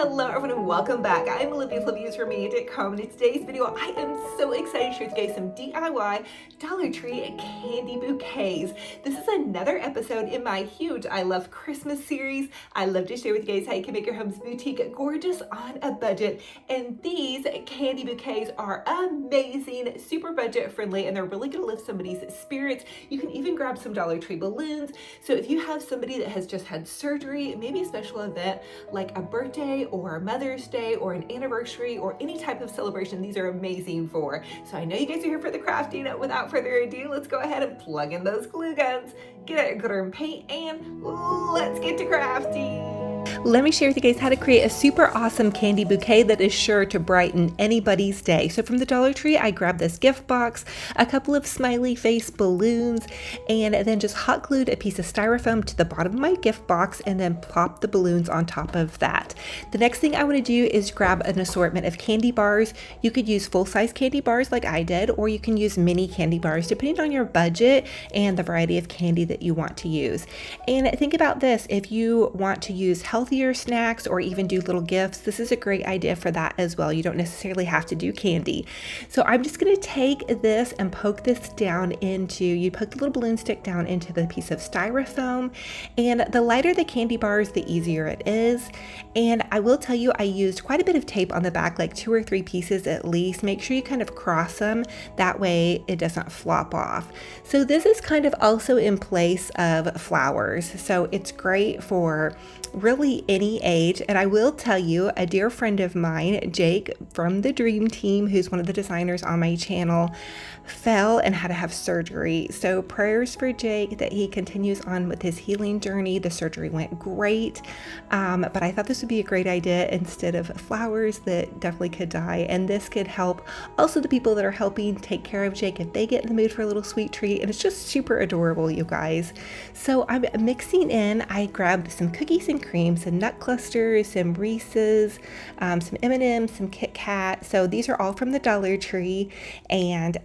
Hello everyone and welcome back. I'm Olivias Romantic.com, and in today's video I am so excited to share with you guys some DIY Dollar Tree candy bouquets. This is another episode in my huge I Love Christmas series. I love to share with you guys how you can make your home's boutique gorgeous on a budget, and these candy bouquets are amazing, super budget friendly, and they're really going to lift somebody's spirits. You can even grab some Dollar Tree balloons. So if you have somebody that has just had surgery, maybe a special event like a birthday or Mother's Day or an anniversary or any type of celebration, these are amazing for. So I know you guys are here for the crafting. Without further ado, let's go ahead and plug in those glue guns, get out your glitter and paint, and let's get to crafting. Let me share with you guys how to create a super awesome candy bouquet that is sure to brighten anybody's day. So from the Dollar Tree, I grabbed this gift box, a couple of smiley face balloons, and then just hot glued a piece of styrofoam to the bottom of my gift box and then plop the balloons on top of that. The next thing I want to do is grab an assortment of candy bars. You could use full-size candy bars like I did, or you can use mini candy bars depending on your budget and the variety of candy that you want to use. And think about this, if you want to use healthier snacks or even do little gifts, this is a great idea for that as well. You don't necessarily have to do candy. So I'm just going to take this and poke this down into, you poke the little balloon stick down into the piece of styrofoam, and the lighter the candy bars, the easier it is. And I will tell you, I used quite a bit of tape on the back, like 2 or 3 pieces at least. Make sure you kind of cross them, that way it doesn't flop off. So this is kind of also in place of flowers, so it's great for really any age. And I will tell you, a dear friend of mine, Jake from the Dream Team, who's one of the designers on my channel, fell and had to have surgery. So prayers for Jake that he continues on with his healing journey. The surgery went great, but I thought this would be a great idea instead of flowers that definitely could die. And this could help also the people that are helping take care of Jake if they get in the mood for a little sweet treat. And it's just super adorable, you guys. So I'm mixing in, I grabbed some cookies and cream, some nut clusters, some Reese's, some M&M's, some Kit Kat. So these are all from the Dollar Tree. And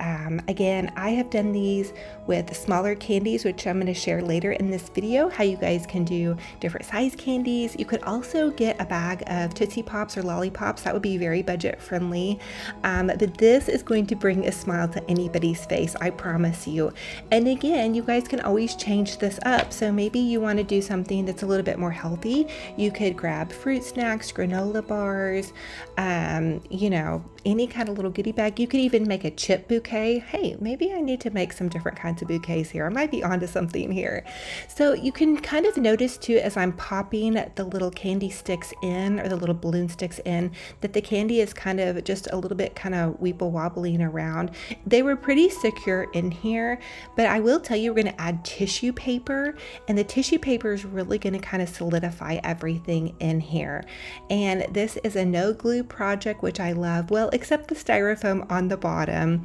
again, I have done these with smaller candies, which I'm going to share later in this video, how you guys can do different size candies. You could also get a bag of Tootsie Pops or lollipops. That would be very budget friendly. But this is going to bring a smile to anybody's face, I promise you. And again, you guys can always change this up. So maybe you want to do something that's a little bit more healthy. You could grab fruit snacks, granola bars, you know, any kind of little goodie bag. You could even make a chip bouquet. Hey, maybe I need to make some different kinds of bouquets here. I might be onto something here. So you can kind of notice too, as I'm popping the little candy sticks in, or the little balloon sticks in, that the candy is kind of just a little bit kind of weeble wobbling around. They were pretty secure in here, but I will tell you, we're going to add tissue paper, and the tissue paper is really going to kind of solidify everything in here. And this is a no glue project, which I love. Well, except the styrofoam on the bottom.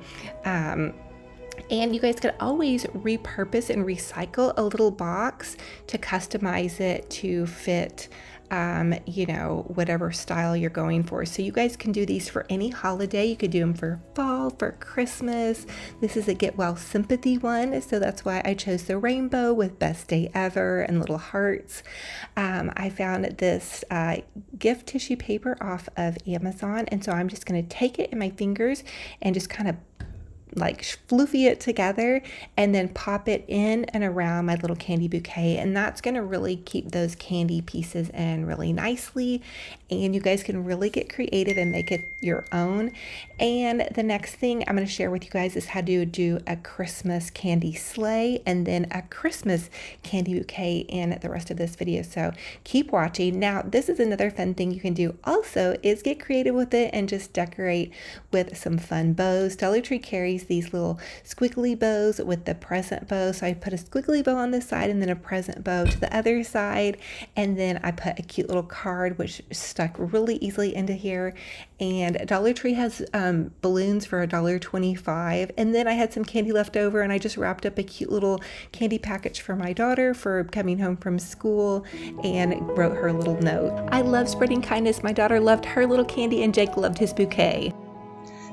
And you guys could always repurpose and recycle a little box to customize it to fit you know, whatever style you're going for. So you guys can do these for any holiday. You could do them for fall, for Christmas. This is a Get Well Sympathy one, so that's why I chose the rainbow with Best Day Ever and little hearts. I found this gift tissue paper off of Amazon, and so I'm just going to take it in my fingers and just kind of like floofy it together and then pop it in and around my little candy bouquet, and that's going to really keep those candy pieces in really nicely. And you guys can really get creative and make it your own. And the next thing I'm going to share with you guys is how to do a Christmas candy sleigh and then a Christmas candy bouquet in the rest of this video, so keep watching. Now this is another fun thing you can do also, is get creative with it and just decorate with some fun bows. Dollar Tree carries these little squiggly bows with the present bow, so I put a squiggly bow on this side and then a present bow to the other side, and then I put a cute little card which stuck really easily into here. And Dollar Tree has balloons for $1.25, and then I had some candy left over, and I just wrapped up a cute little candy package for my daughter for coming home from school and wrote her a little note. I love spreading kindness. My daughter loved her little candy and Jake loved his bouquet.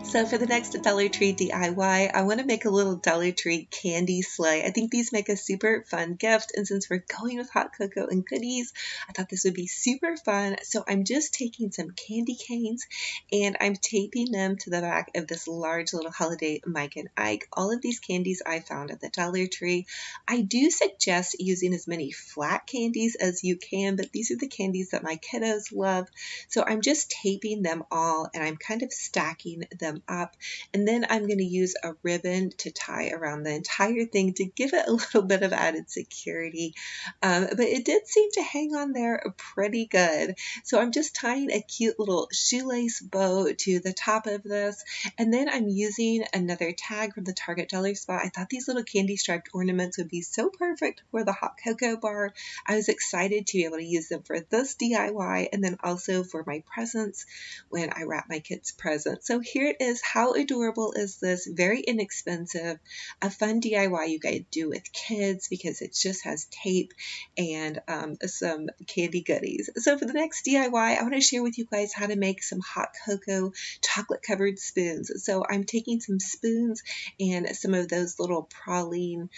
So for the next Dollar Tree DIY, I want to make a little Dollar Tree candy sleigh. I think these make a super fun gift, and since we're going with hot cocoa and goodies, I thought this would be super fun. So I'm just taking some candy canes and I'm taping them to the back of this large little holiday Mike and Ike. All of these candies I found at the Dollar Tree. I do suggest using as many flat candies as you can, but these are the candies that my kiddos love. So I'm just taping them all and I'm kind of stacking them up, and then I'm going to use a ribbon to tie around the entire thing to give it a little bit of added security, but it did seem to hang on there pretty good. So I'm just tying a cute little shoelace bow to the top of this, and then I'm using another tag from the Target Dollar Spot. I thought these little candy striped ornaments would be so perfect for the hot cocoa bar. I was excited to be able to use them for this DIY and then also for my presents when I wrap my kids' presents. So here it is. How adorable is this? Very inexpensive, a fun DIY you guys do with kids because it just has tape and some candy goodies. So for the next DIY, I want to share with you guys how to make some hot cocoa chocolate covered spoons. So I'm taking some spoons and some of those little praline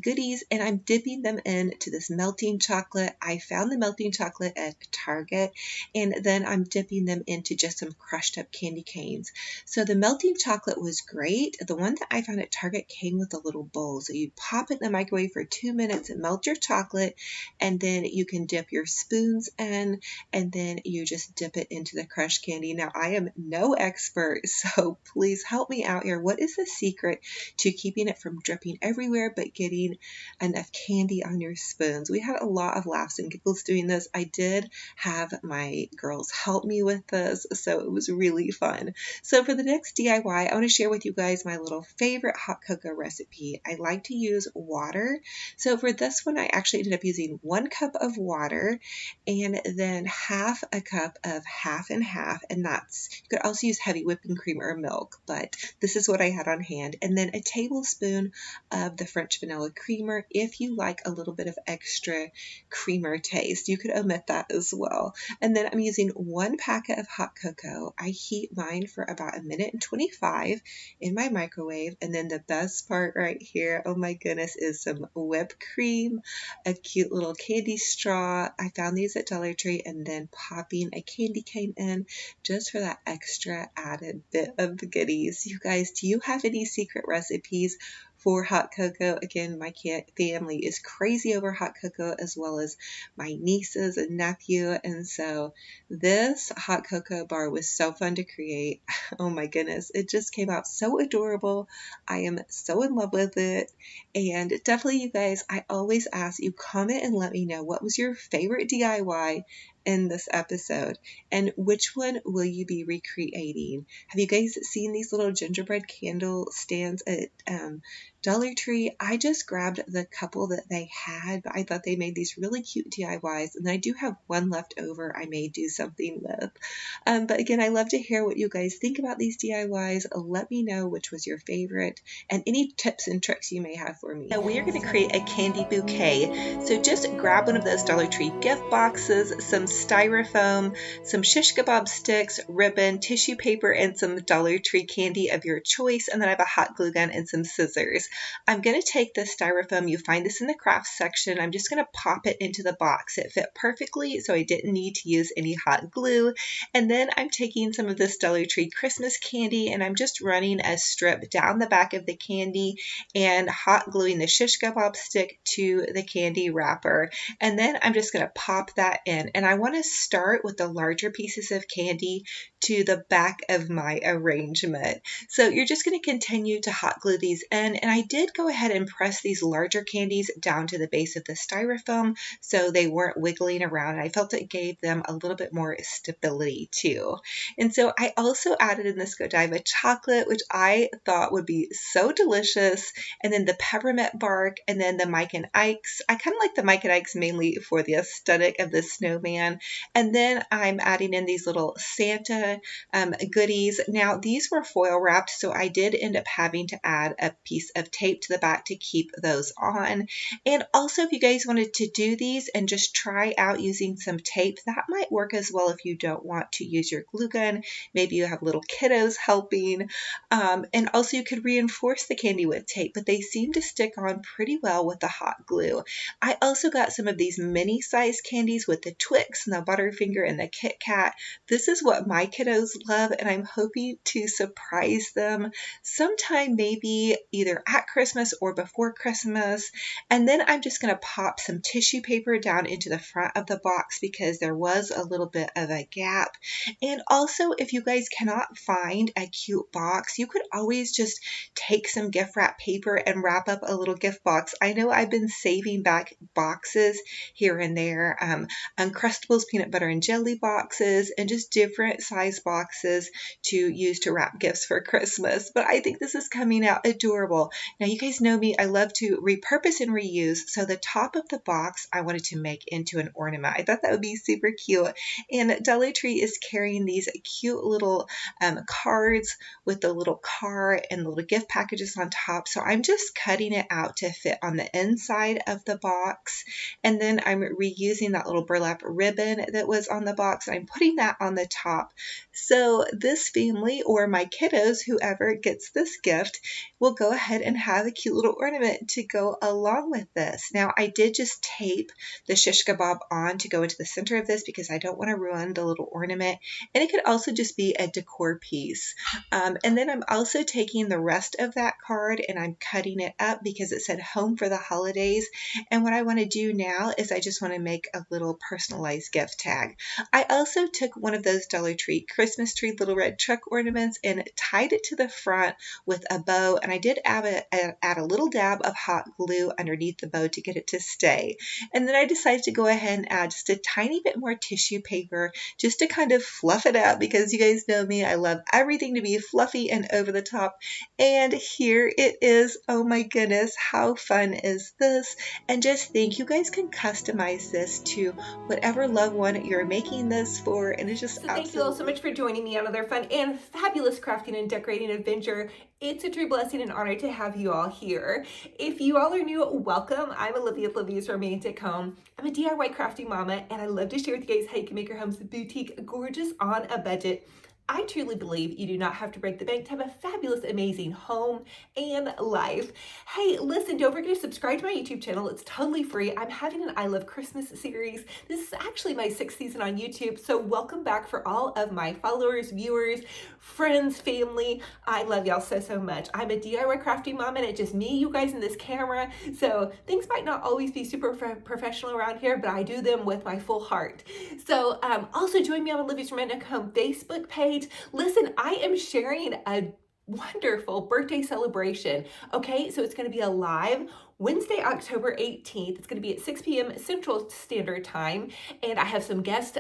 goodies, and I'm dipping them into this melting chocolate. I found the melting chocolate at Target, and then I'm dipping them into just some crushed up candy canes. So the melting chocolate was great. The one that I found at Target came with a little bowl. So you pop it in the microwave for 2 minutes and melt your chocolate, and then you can dip your spoons in, and then you just dip it into the crushed candy. Now, I am no expert, so please help me out here. What is the secret to keeping it from dripping everywhere but getting enough candy on your spoons? We had a lot of laughs and giggles doing this. I did have my girls help me with this, so it was really fun. So for the next DIY, I want to share with you guys my little favorite hot cocoa recipe. I like to use water. So for this one, I actually ended up using 1 cup of water and then half a cup of half and half, and that's, you could also use heavy whipping cream or milk, but this is what I had on hand, and then a tablespoon of the French vanilla creamer. If you like a little bit of extra creamer taste, you could omit that as well. And then I'm using 1 packet of hot cocoa. I heat mine for about 1:25 in my microwave. And then the best part right here, oh my goodness, is some whipped cream, a cute little candy straw. I found these at Dollar Tree, and then popping a candy cane in just for that extra added bit of goodies. You guys, do you have any secret recipes for hot cocoa? Again, my family is crazy over hot cocoa, as well as my nieces and nephew, and so this hot cocoa bar was so fun to create. Oh my goodness, it just came out so adorable. I am so in love with it, and definitely, you guys, I always ask you, comment and let me know what was your favorite DIY in this episode, and which one will you be recreating? Have you guys seen these little gingerbread candle stands at Dollar Tree? I just grabbed the couple that they had, but I thought they made these really cute DIYs, and I do have one left over I may do something with. But again, I love to hear what you guys think about these DIYs. Let me know which was your favorite and any tips and tricks you may have for me. Now we are going to create a candy bouquet. So just grab one of those Dollar Tree gift boxes, some styrofoam, some shish kebab sticks, ribbon, tissue paper, and some Dollar Tree candy of your choice. And then I have a hot glue gun and some scissors. I'm going to take the styrofoam. You find this in the crafts section. I'm just going to pop it into the box. It fit perfectly, so I didn't need to use any hot glue. And then I'm taking some of this Dollar Tree Christmas candy, and I'm just running a strip down the back of the candy and hot gluing the shish kebab stick to the candy wrapper. And then I'm just going to pop that in. And I want to start with the larger pieces of candy to the back of my arrangement. So you're just going to continue to hot glue these in. And I did go ahead and press these larger candies down to the base of the styrofoam so they weren't wiggling around. I felt it gave them a little bit more stability too. And so I also added in this Godiva chocolate, which I thought would be so delicious. And then the peppermint bark, and then the Mike and Ike's. I kind of like the Mike and Ike's mainly for the aesthetic of the snowman. fun. And then I'm adding in these little Santa goodies. Now these were foil wrapped, so I did end up having to add a piece of tape to the back to keep those on. And also, if you guys wanted to do these and just try out using some tape, that might work as well if you don't want to use your glue gun. Maybe you have little kiddos helping. And also you could reinforce the candy with tape, but they seem to stick on pretty well with the hot glue. I also got some of these mini size candies with the Twix and the Butterfinger and the Kit Kat. This is what my kiddos love, and I'm hoping to surprise them sometime, maybe either at Christmas or before Christmas. And then I'm just going to pop some tissue paper down into the front of the box because there was a little bit of a gap. And also, if you guys cannot find a cute box, you could always just take some gift wrap paper and wrap up a little gift box. I know I've been saving back boxes here and there, Uncrustables peanut butter and jelly boxes, and just different size boxes to use to wrap gifts for Christmas. But I think this is coming out adorable. Now, you guys know me, I love to repurpose and reuse. So the top of the box, I wanted to make into an ornament. I thought that would be super cute. And Dollar Tree is carrying these cute little cards with the little car and the little gift packages on top. So I'm just cutting it out to fit on the inside of the box. And then I'm reusing that little burlap ribbon that was on the box. I'm putting that on the top. So this family, or my kiddos, whoever gets this gift, will go ahead and have a cute little ornament to go along with this. Now, I did just tape the shish kebab on to go into the center of this because I don't want to ruin the little ornament. And it could also just be a decor piece. And then I'm also taking the rest of that card and I'm cutting it up because it said home for the holidays. And what I want to do now is I just want to make a little personalized gift tag. I also took one of those Dollar Tree Christmas tree little red truck ornaments and tied it to the front with a bow. And I did add a little dab of hot glue underneath the bow to get it to stay. And then I decided to go ahead and add just a tiny bit more tissue paper just to kind of fluff it out because you guys know me, I love everything to be fluffy and over the top. And here it is. Oh my goodness, how fun is this? And just think, you guys can customize this to whatever loved one you're making this for, and it's just Thank you all so much for joining me on another fun and fabulous crafting and decorating adventure. It's a true blessing and honor to have you all here. If you all are new, welcome. I'm Olivia at Olivia's Romantic Home. I'm a DIY crafting mama, and I love to share with you guys how you can make your homes boutique gorgeous on a budget. I truly believe you do not have to break the bank to have a fabulous, amazing home and life. Hey, listen, don't forget to subscribe to my YouTube channel. It's totally free. I'm having an I Love Christmas series. This is actually my 6th season on YouTube, so welcome back for all of my followers, viewers, friends, family. I love y'all so, so much. I'm a DIY crafting mom, and it's just me, you guys, and this camera, so things might not always be super professional around here, but I do them with my full heart. So also join me on Olivia's Romantic Home Facebook page. Listen, I am sharing a wonderful birthday celebration. Okay, so it's going to be a live Wednesday, October 18th. It's going to be at 6 p.m. Central Standard Time. And I have some guest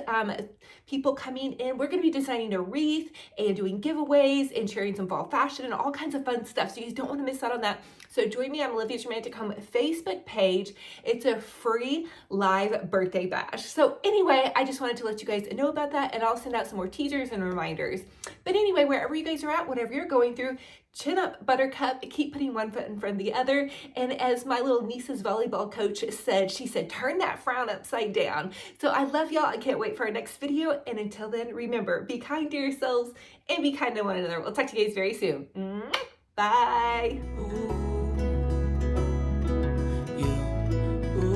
people coming in. We're going to be designing a wreath and doing giveaways and sharing some fall fashion and all kinds of fun stuff. So you don't want to miss out on that. So join me on Olivia's Romantic Home Facebook page. It's a free live birthday bash. So anyway, I just wanted to let you guys know about that, and I'll send out some more teasers and reminders. But anyway, wherever you guys are at, whatever you're going through, chin up, buttercup, keep putting one foot in front of the other. And as my little niece's volleyball coach said, she said, turn that frown upside down. So I love y'all. I can't wait for our next video. And until then, remember, be kind to yourselves and be kind to one another. We'll talk to you guys very soon. Bye.